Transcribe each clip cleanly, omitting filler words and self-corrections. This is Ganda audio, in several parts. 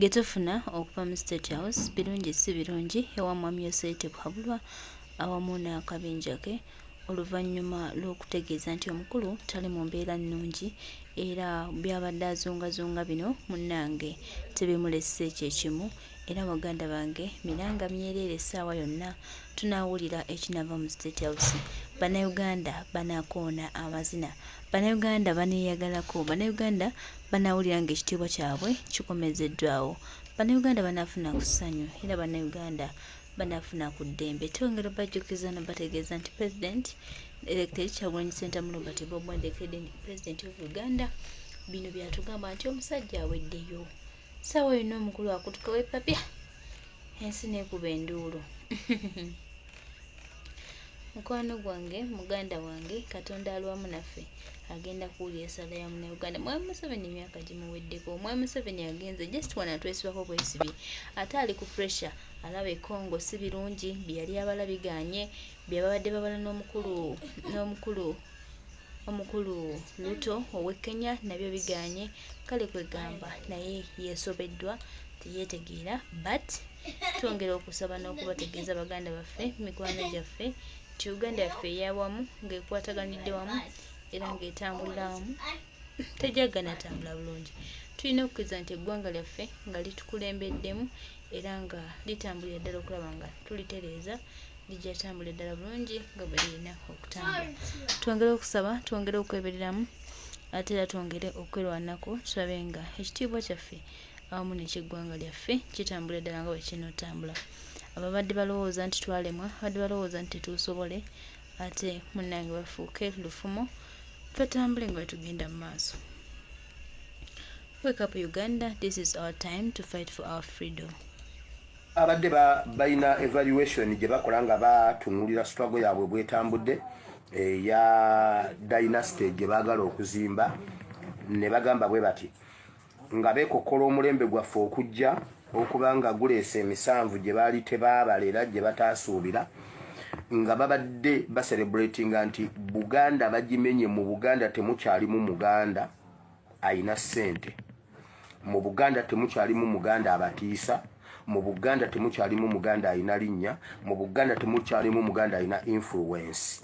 Getofuna okuva mu State House birungi si birungi ewa Mwami Yosete Buhabulwa awamu n'akabinja ke oluvannyuma lw'okutegeeza nti omukulu tali mu mbeera nnungi era byabadde azungazunga bino munnange tebimulese kyekimu era baganda bange miranga myereere essaawa yonna tunaawulira ekinava mu State House. Bannayuganda banaakoona amazina, Bannayuganda baneeyagalako, Bannayuganda banaawulira ng'ekitiibwa kyabwe kikomezeddwawo, Bannayuganda banaafuna ku ssanyu era Bannayuganda banafuna ku ddembe. Twongera bajjukiza bategeeza nti President elected Kyagulanyi Ssentamu Robert Bob Ndekede President of Uganda bino byatugamba nti omusajja aweddeyo ssaawa yonna omukulu akutuka wepapya ensi neekuba enduulu. Mukwano gwange muganda wange Katonda alwamu naffe agenda kuwulira ensala ya Munnayuganda. Mwami Museveni emyaka gimuweddeko, Mwami Museveni agenze just wana twesibako bwesibi ate ali ku pressure alaba e Congo si birungi byali abala biganye byabadde babala n'omukulu Ruto ow'e Kenya nabyo biganye kale kwegamba naye yeesobeddwa teyeetegeera but twongera okusaba n'okubategeeza baganda baffe mikwano gyaffe nti Uganda yaffe eyawamu ng'ekwataganidde wamu era ng'etambulira wamu tejagana tambula bulungi. Tulina okukkiriza nti eggwanga lyaffe nga litukulembeddemu era nga litambulira ddala okulaba nga tulitereeza lijja tambulira ddala bulungi nga bwe lirina okutambula. Twongere okusaba, twongere okwebereramu ate era twongere okwerwanako tulabe nga ekitiibwa kyaffe awamu n'ekyeggwanga lyaffe kitambulira ddala nga bwe kirina otambula. Ababadde balowooza nti twalemwa, abadde balowooza nti tetusobole ate munnange bafuuke lufumo twetambule nga bwe tugenda mu maaso. Wake up Uganda, this is our time to fight for our freedom. Abadde balina evaluation gye bakola nga batunuulira struggle yaabwe bwetambudde ya dynasty gye baagala okuzimba ne bagamba bwe bati nga beekokkola omulembe gwaffe okujja okuba nga guleese emisanvu gye baali tebaabalera gye bataasuubira nga babadde baselebratinga nti Buganda bagimenye. Mu Buganda temukyalimu Muganda ayina ssente, mu Buganda temukyalimu Muganda abatiisa, mu Buganda temukyalimu Muganda ayina linnya, mu Buganda temukyalimu Muganda ayina influence.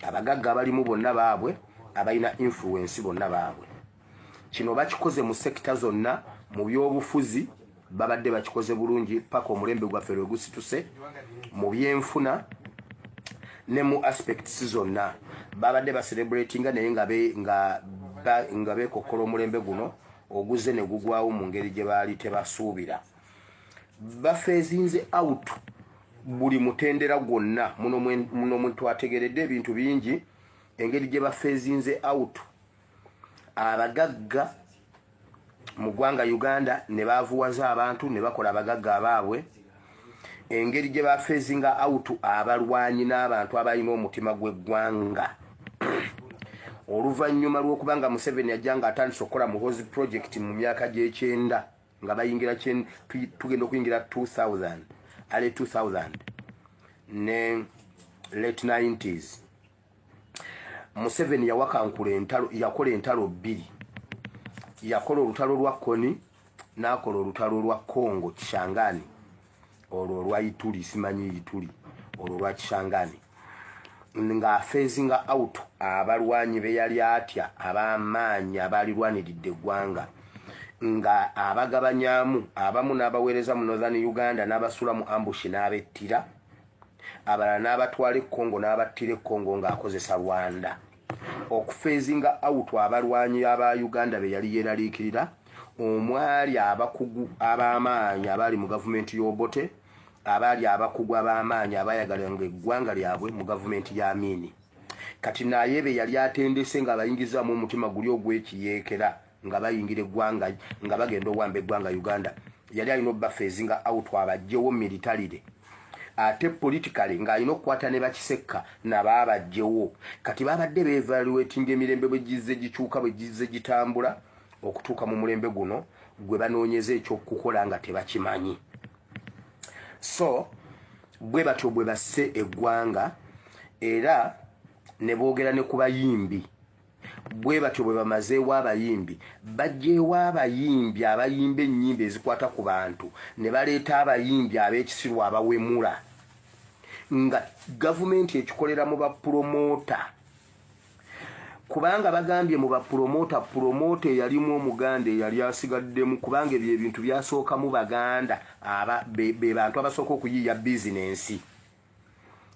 Abagagga abalimu bonna baabwe abalina influence bonna baabwe. Kino bakikoze mu sekita zonna, mu byobufuzi babadde bakikoze bulungi paka omulembe gwaffe lwe gusituse, mu byenfuna ne mu aspects zonna babadde baselebratinga naye nga beekokkola omulembe guno oguze ne gugwawo mu ngeri gye baali tebasuubira. Bafeezinze out buli mutendera gwonna muno mwe twategeredde ebintu bingi engeri gye bafeezinze out abagagga mu ggwanga Uganda ne baavuwaza abantu ne bakola abagagga abaabwe, engeri gye bafeezinga out abalwanyi n'abantu abalina omutima gw'eggwanga. Oluvannyuma lw'okuba nga Museveni ajja nga atandise okukola Muhoozi project mu myaka gy'ekyenda nga bayingira tugenda okuyingira 2000 ale 2000 ne late 90s, Museveni yawakankula yakola entalo bbiri. Yakola olutalo lwa Koni n'akola olutalo lwa Congo Kishangani, olwo lwa Ituri simanyi Ituri, olwo lwa Kishangani, nga phasing out abalwanyi be yali atya ab'amaanyi abalirwaniridde eggwanga, nga abagabanyamu abamu n'abaweereza mu Northern Uganda n'abasula mu ambush n'abettira, abalala n'abatwala Congo n'abattira Congo ng'akozesa Rwanda. Okufeezinga out abalwanyi aba Uganda be yali yeeraliikirira, omwali abakugu ab'amaanyi abali mu gavumenti y'Obote, abali abakugu ab'amaanyi abayagalanga eggwanga lyabwe mu gavumenti ya Amini. Kati naye be yali atendese nga bayingizaamu omutima guli ogw'ekiyeekera nga bayingira eggwanga nga bagenda owamba eggwanga Uganda. Yali alina obbafeezinga out abajjewo militarire, ate politically ng'alina okukwata ne bakisekka nabaabajjewo. Kati babadde beevaluatinga emirembe bwe gizze gikyuka bwe gizze gitambula okutuuka mu mulembe guno gwe banoonyeza ekyokukola nga tebakimanyi. So bwe batyo bwe basse eggwanga era ne boogera ne ku bayimbi bwe batyo bwe bamazeewo abayimbi bajjeewo abayimbi abayimba ennyimba ezikwata ku bantu ne baleeta abayimbi ab'ekisirwa abawemula nga gavumenti ekikolera mu bapromota kubanga bagambye mu bapromota promota eyalimu omuganda eyali asigaddemu kubanga ebyo ebintu byasooka mu baganda be bantu abasooka okuyiiya bizinensi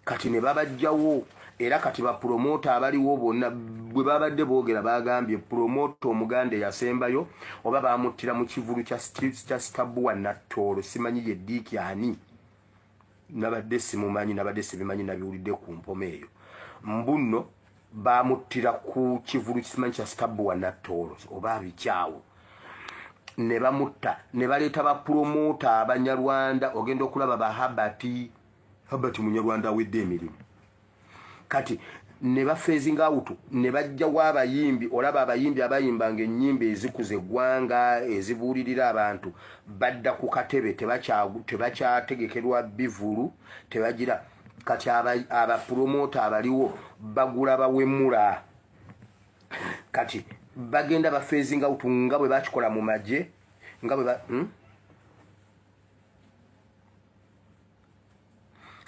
kati ne babajjawo era kati bapromota abaliwo bonna bwe babadde boogera bagambye promota omuganda yasembayo oba bamuttira mu kivulu kya Stabua Natoro simanyi ye Diiki ani nabadde simumanyi nabadde sibimanyi nabiwulidde ku mpoma eyo mbunno bamuttira ku kivulu kimanyi kya Stabua Natoro oba bikyawo ne bamutta ne baleeta bapromota abanyarwanda ogenda okulaba ba Habati munyarwanda awedde emirimu kati ne bafeezinga out ne bajjawo abayimbi olaba abayimbi abayimbanga ennyimba ezikuza eggwanga ezibuulirira abantu badda ku katebe tebakyategekerwa bivulu tebagira kati abapromota abaliwo bagula bawemula kati bagenda bafeezinga out nga bwe bakikola mu magye nga bwe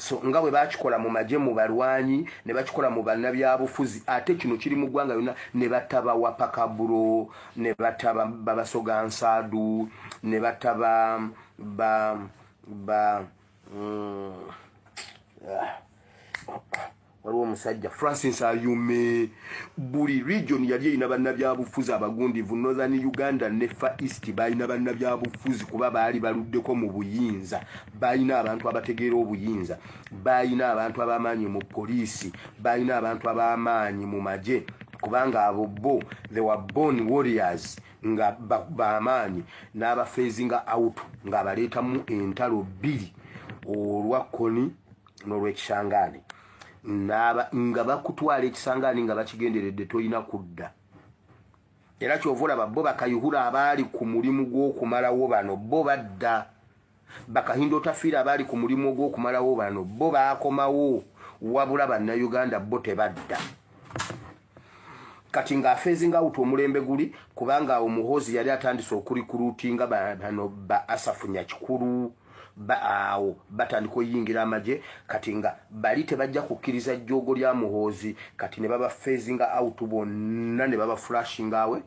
so nga bwe bakikola mu magye mu balwanyi ne bakikola mu bannabyabufuzi ate kino kiri mu ggwanga yonna ne bataba Wapakaburo ne bataba Babasoga Nsaadu ne bataba waliwo omusajja Francis Ayume buli region yali erina bannabyabufuzi abagundivu Northern Uganda ne Far East balina bannabyabufuzi kuba baali baluddeko mu buyinza balina abantu abategeera obuyinza balina abantu abamaanyi mu poliisi balina abantu abamaanyi mu magye kubanga abo bo they were born warriors nga bamaanyi n'abafeezinga out nga baleetamu entalo bbiri olwa Koni n'olw'Ekishangaani nga bakutwala Ekisangaani nga bakigenderedde tolina kudda era kyova olaba bo bakayuhura abaali ku mulimu gw'okumalawo bano bo badda bakahinda otafiira abaali ku mulimu gw'okumalawo bano bo baakomawo wabula bannayuganda bo tebadda kati ng'afeezinga out omulembe guli kubanga omuhozi yali atandise okurikuruutinga bano ba Asafu Nyakikulu awo batandika oyingira amagye kati nga bali tebajja kukkiriza jjoogo lya muhoozi kati ne baba feezinga out bonna ne baba flashing awe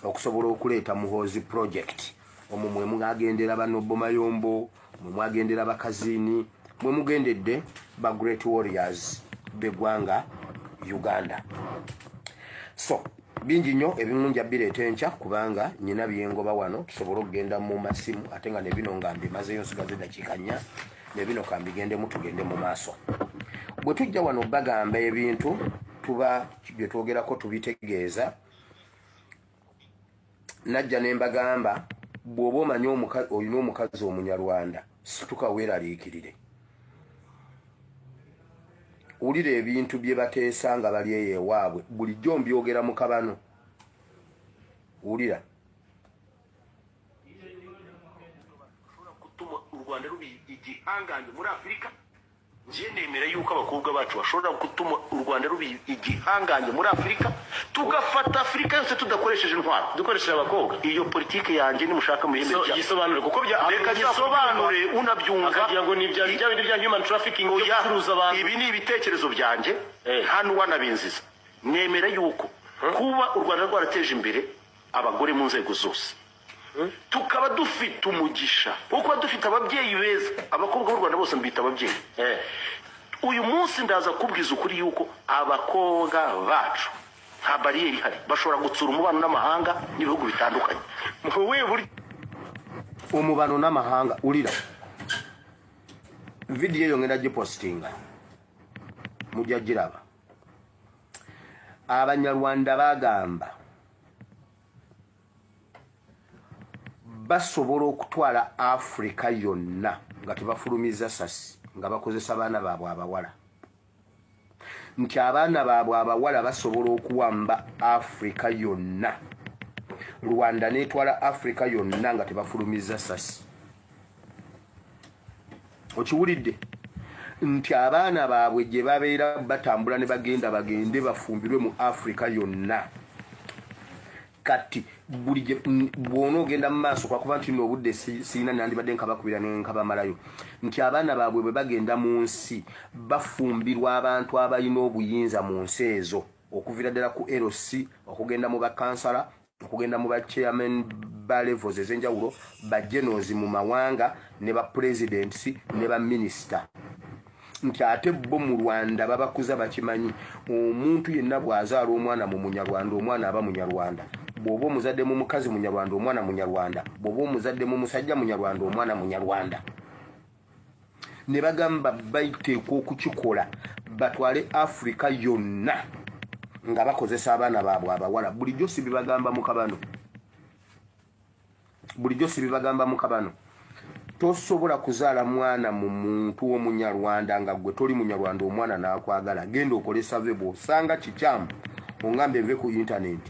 okusobola okuleeta muhoozi project omwo mwe mwagendera bano Bomayombo mwe mwagendera bakazini mwe mugendedde ba great warriors begwanga Uganda so bingi nnyo ebimu njabireeta enkya kubanga nyina byengoba wano tusobola okugenda mu masimu ate nga ne bino nga mbimazeyo nsigaze dakiika 4 ne bino kambigendemu tugende mu maaso bwe tujja wano bagamba ebintu tuba bye twogerako tubitegeeza najja ne mbagamba bw'oba omanyi olina omukazi omunyarwanda situka weeraliikirire ulira ebintu bye bateesa nga bali ewaabwe bulijjo mbyogera mu kabano ulira kutuma u Rwanda rubi igihanganye muri Afurika nje nemera yuko abakobwa bacu bashobora gutuma u Rwanda rubi igihanganye muri Afurika tugafata Afurika yose tudakoresheje intwaro dukoresheje abakobwa iyo politike yanjye nimushaka mu yemeye gisobanure kuko bya reka gisobanure unabyumva akagira ngo ni bya bindi bya human trafficking kuruza abantu ibi ni ibitekerezo byanjye hano wanabinziza nemera yuko kuba u Rwanda rwarateje imbere abagore mu nzego zose tukaba dufite umugisha uko dufite ababyeyi beza abakobwa b'u Rwanda bose mbita ababyeyi uyu munsi ndaza kubwiza ukuri yuko abakobwa bacu nta bariyeri hari bashobora gutsura umubano n'amahanga n'ibihugu bitandukanye umubano n'amahanga ulira video yo ngenda gipostinga mujja giraba abanyarwanda bagamba basobola okutwala Afrika yonna nga tebafulumiza sasi nga bakozesa abaana baabwe abawala nti abaana baabwe abawala basobola okuwamba Afrika yonna Rwanda netwala Afrika yonna nga tebafulumiza sasi okiwulidde nti abaana baabwe gye babeera batambula ne bagende bafumbirwe mu Afrika yonna kati buli bw'ona ogenda mu maaso kwakuba nti nno obudde siina nandibadde nkabakubira nkabamalayo nti abaana baabwe bwe bagenda mu nsi bafumbirwa abantu abalina obuyinza mu nsi ezo okuviira ddala ku LC okugenda mu bakansala okugenda mu bachairman ba levels ez'enjawulo bagenos mu mawanga ne bapresidents ne baminisita nti ate bo mu Rwanda babakuza bakimanyi omuntu yenna bw'azaala omwana mu Munyarwanda omwana aba Munyarwanda bw'oba omuzadde mu mukazi Munyarwanda omwana Munyarwanda bw'oba omuzadde mu musajja Munyarwanda omwana Munyarwanda ne bagamba bayiteekwa okukikola batwale Africa yonna nga bakozesa abaana baabwe abawala bulijjo si bibagamba mu kabano bulijjo si bibagamba mu kabano tosobola kuzaala mwana mu muntu w'Omunyarwanda nga gwe toli Munyarwanda omwana n'akwagala genda okole survey bw'osanga kikyamu ongambe nve ku internet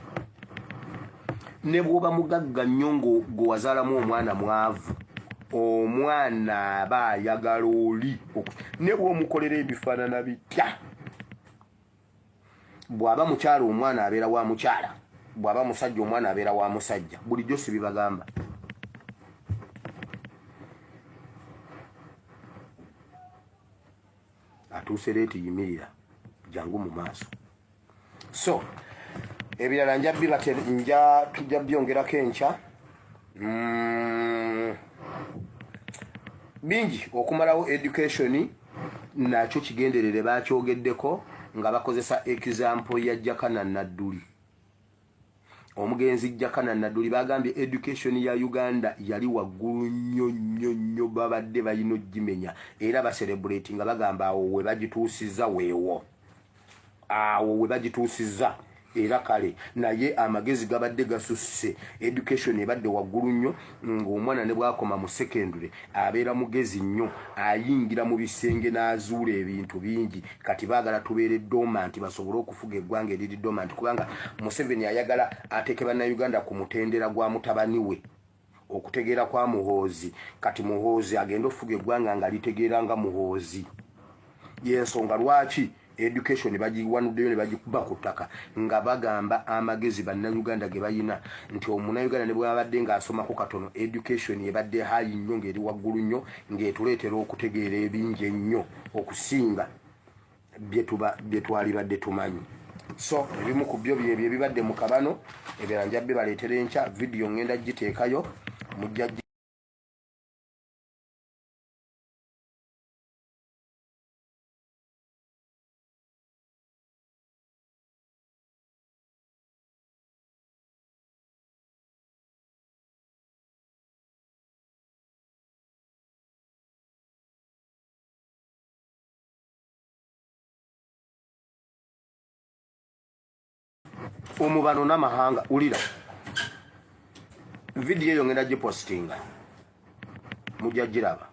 ne bw'oba mugagga nnyo gwe wazaalamu omwana mwavu omwana aba ayagala oli ne bw'omukolera ebifaanana bitya bw'aba mukyala omwana abeera wa mukyala bw'aba musajja omwana abeera wa musajja bulijjo si bibagamba atuuse leeti yimirira jangu mu maaso so ebirala tujja byongerako enkya bingi okumalawo education nakyo kigenderere bakyogeddeko nga bakozesa example ya Jakana Nadduli omugenzi Jakana Nadduli bagambye education ya Uganda yali waggulu nnyo babadde balina ogimenya era baselebrate nga bagamba awo we bagituusiza weewo awo we bagituusiza era kale naye amagezi gabadde gasusse education ebadde waggulu nnyo ng'omwana ne bwakoma mu secondary abeera mugezi nnyo ayingira mu bisenge n'azuula ebintu bingi kati baagala tubeere dormant basobole okufuga eggwanga eriri dormant kubanga Museveni ayagala ateeke bannayuganda ku mutendera gwa mutabani we okutegeera kwa Muhoozi kati Muhoozi agenda ofuga eggwanga nga litegeera nga Muhoozi y'ensonga lwaki education bagiwanuddeyo ne bagikuba ku ttaka nga bagamba amagezi bannayuganda ge bayina nti omunnayuganda ne bwabadde ng'asomako katono education ebadde hayi nnyo ng'eri waggulu nnyo ng'etuleetera okutegeera ebingi ennyo okusinga bye twalibadde tumanyi so ebimu ku byo byebyo ebibadde mu kabano ebirala njabbe baleetera enkya vidiyo ngenda giteekayo mujja omubano n'amahanga ulira vidiyo eyo ngenda gipostinga mujja giraba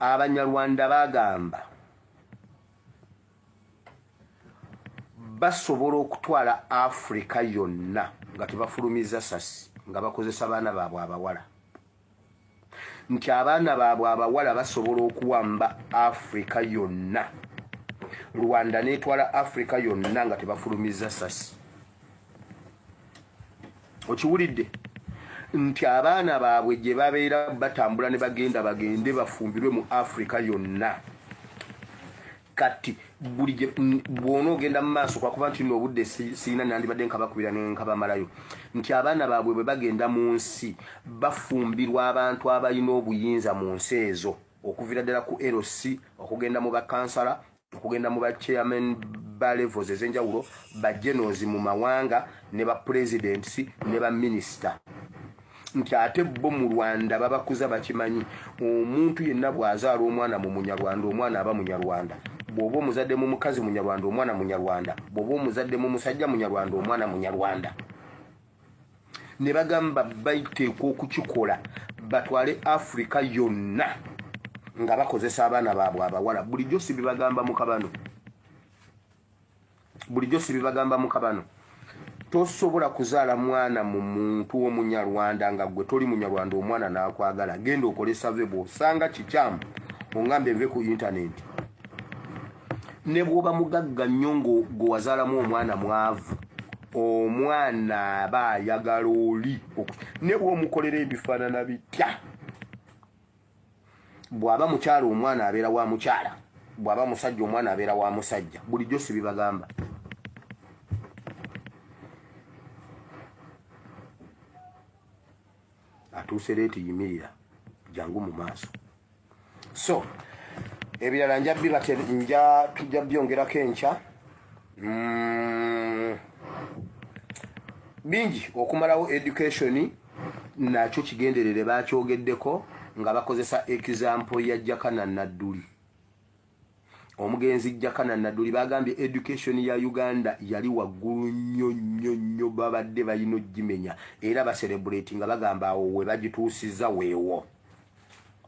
Abanyarwanda bagamba basobola okutwala Africa yonna nga tebafulumiza sasi nga bakozesa abaana baabwe abawala nti abaana baabwe abawala basobola okuwamba Africa yonna Rwanda netwala Africa yonna nga tebafulumiza sasi okiwulidde nti abaana baabwe gye babeera batambula ne bagende bafumbirwe mu Africa yonna kati buli bw'ona ogenda mu maaso kwakuba nti nno obudde siina nandibadde nkabakubira nkabamalayo nti abaana baabwe bwe bagenda mu nsi bafumbirwa abantu abalina obuyinza mu nsi ezo okuviira ddala ku LC okugenda mu bakansala okugenda mu bachairman ba levels ez'enjawulo bagenos mu mawanga ne bapresidents ne baminisita nti ate bo mu Rwanda babakuza bakimanyi omuntu yenna bw'azaala omwana mu Munyarwanda omwana aba Munyarwanda bw'oba omuzadde mu mukazi Munyarwanda omwana Munyarwanda bw'oba omuzadde mu musajja Munyarwanda omwana Munyarwanda ne bagamba bayiteekwa okukikola batwale Africa yonna nga bakozesa abaana baabwe abawala bulijjo si bibagamba mu kabano bulijjo si bibagamba mu kabano tosobola kuzaala mwana mu muntu w'Omunyarwanda nga gwe toli Munyarwanda omwana n'akwagala genda okole survey bw'osanga kikyamu ongambe nve ku internet ne bw'oba mugagga nnyo gwe wazaalamu omwana mwavu omwana aba ayagala oli ne bw'omukolera ebifaanana bitya. Bw'aba mukyala omwana abeera wa mukyala, bw'aba musajja omwana abeera wa musajja. Bulijjo si bibagamba. Atuuse leeti yimirira jangu mu maaso. So ebirala tujja byongerako enkya. Bingi okumalawo education nakyo kigenderere bakyogeddeko nga bakozesa example ya Jakana Nadduli. Omugenzi Jakana Nadduli bagambye education ya Uganda yali waggulu nnyo babadde balina ogimenya era baselebrate nga bagamba awo we bagituusiza weewo.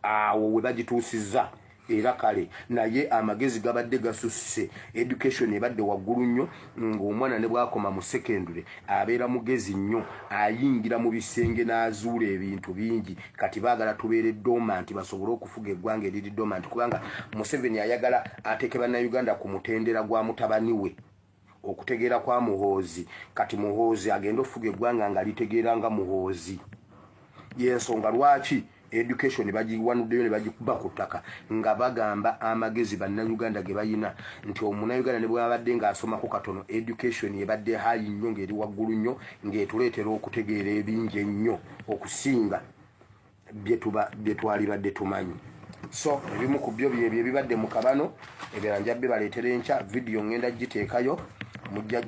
Awo we bagituusiza era kale naye amagezi gabadde gasusse education ebadde waggulu nnyo ng'omwana ne bwakoma mu secondary abeera mugezi nnyo ayingira mu bisenge n'azuula ebintu bingi. Kati baagala tubeere dormant basobole okufuga eggwanga eriri dormant kubanga Museveni ayagala ateeke bannayuganda ku mutendera gwa mutabani we okutegeera kwa Muhoozi. Kati Muhoozi agenda okufuga eggwanga nga litegeera nga Muhoozi. Y'ensonga lwaki education bagiwanuddeyo ne bagikuba ku ttaka nga bagamba amagezi bannayuganda ge bayina nti omunnayuganda ne bwabadde ng'asomako katono education ebadde hayi nnyo ng'eri waggulu nnyo ng'etuleetera okutegeera ebingi ennyo okusinga bye twalibadde tumanyi. So ebimu ku byo byebyo ebibadde mu kabano ebirala njja bibaleetera enkya. Vidiyo ngenda giteekayo mujja